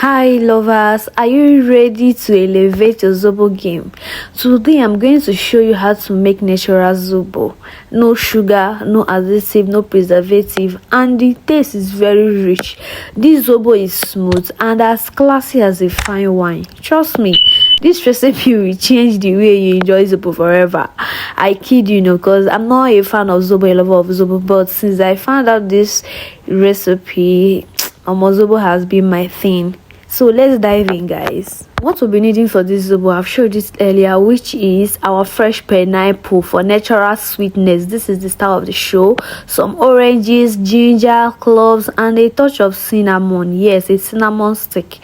Hi lovers, are you ready to elevate your Zobo game? Today I'm going to show you how to make natural Zobo. No sugar, no additive, no preservative, and the taste is very rich. This Zobo is smooth and as classy as a fine wine. Trust me, this recipe will change the way you enjoy Zobo forever. I kid you, because I'm not a fan of Zobo, a lover of Zobo, but since I found out this recipe, Zobo has been my thing. So let's dive in, guys. What we'll be needing for this Zobo, I've showed this earlier, which is our fresh pineapple for natural sweetness. This is the star of the show. Some oranges, ginger, cloves, and a touch of cinnamon. Yes, a cinnamon stick.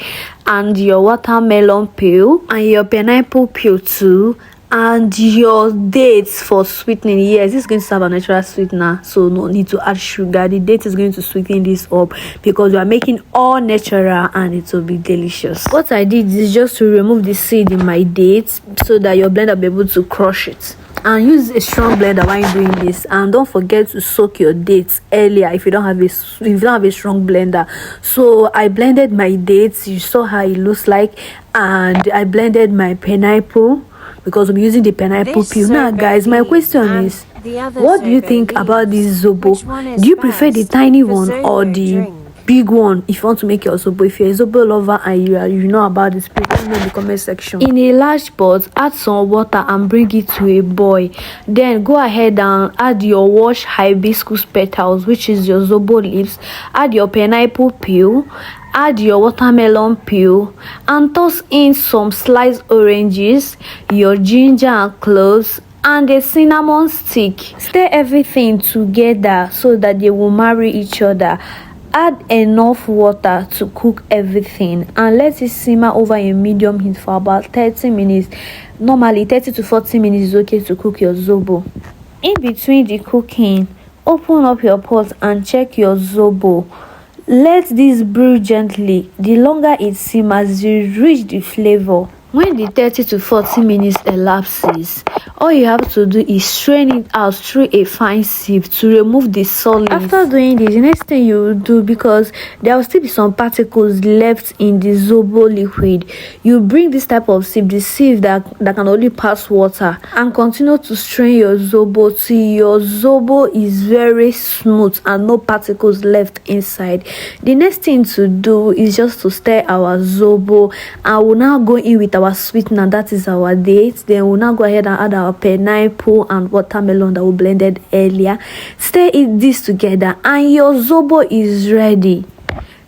And your watermelon peel and your pineapple peel too. And your dates for sweetening. Yes, this is going to serve a natural sweetener, so no need to add sugar. The date is going to sweeten this up because we are making all natural and it will be delicious. What I did is just to remove the seed in my dates so that your blender will be able to crush it. And use a strong blender while you're doing this, and don't forget to soak your dates earlier if you don't have a strong blender. So I blended my dates, you saw how it looks like, and I blended my pineapple because I'm using the pineapple peel. Now guys, my question is, what do you think about this Zobo? Do you prefer the tiny one or the big one? If you want to make your Zobo, if you're a Zobo lover and you know about this, please let me know in the comment section. In a large pot, add some water and bring it to a boil. Then go ahead and add your washed hibiscus petals, which is your Zobo leaves. Add your pineapple peel, add your watermelon peel, and toss in some sliced oranges, your ginger and cloves, and a cinnamon stick. Stir everything together so that they will marry each other. Add enough water to cook everything and let it simmer over a medium heat for about 30 minutes. Normally 30 to 40 minutes is okay to cook your Zobo. In between the cooking, open up your pot and check your Zobo. Let this brew gently. The longer it simmers, you reach the flavor. When the 30 to 40 minutes elapses, all you have to do is strain it out through a fine sieve to remove the solids. After doing this, the next thing you will do, because there will still be some particles left in the Zobo liquid, you bring this type of sieve, the sieve that can only pass water, and continue to strain your Zobo till your Zobo is very smooth and no particles left inside. The next thing to do is just to stir our Zobo, and we'll now go in with our sweetener, that is our dates. Then we'll now go ahead and add our pineapple and watermelon that we blended earlier. Stir this together and your Zobo is ready.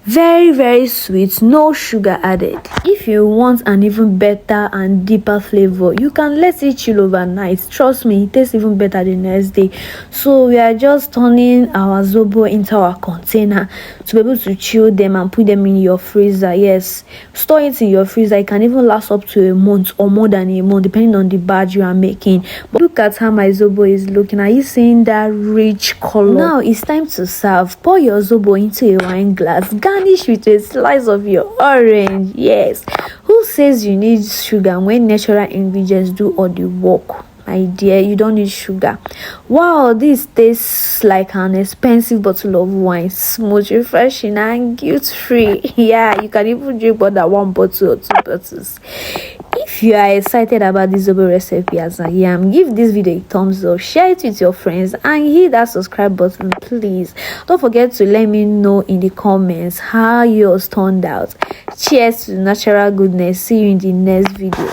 Very sweet, no sugar added. If you want an even better and deeper flavor, you can let it chill overnight. Trust me, it tastes even better the next day. So we are just turning our Zobo into our container to be able to chill them and put them in your freezer. Yes, store it in your freezer. It can even last up to a month or more than a month depending on the batch you are making. But look at how my Zobo is looking. Are you seeing that rich color? Now it's time to serve. Pour your Zobo into a wine glass. Garnish with a slice of your orange. Yes, who says you need sugar when natural ingredients do all the work? My dear, you don't need sugar. Wow, this tastes like an expensive bottle of wine. Smooth, refreshing, and guilt-free. Yeah, you can even drink more than one bottle or two bottles. If you are excited about this Zobo recipe as I am, give this video a thumbs up, share it with your friends, and hit that subscribe button, please. Don't forget to let me know in the comments how yours turned out. Cheers to natural goodness. See you in the next video.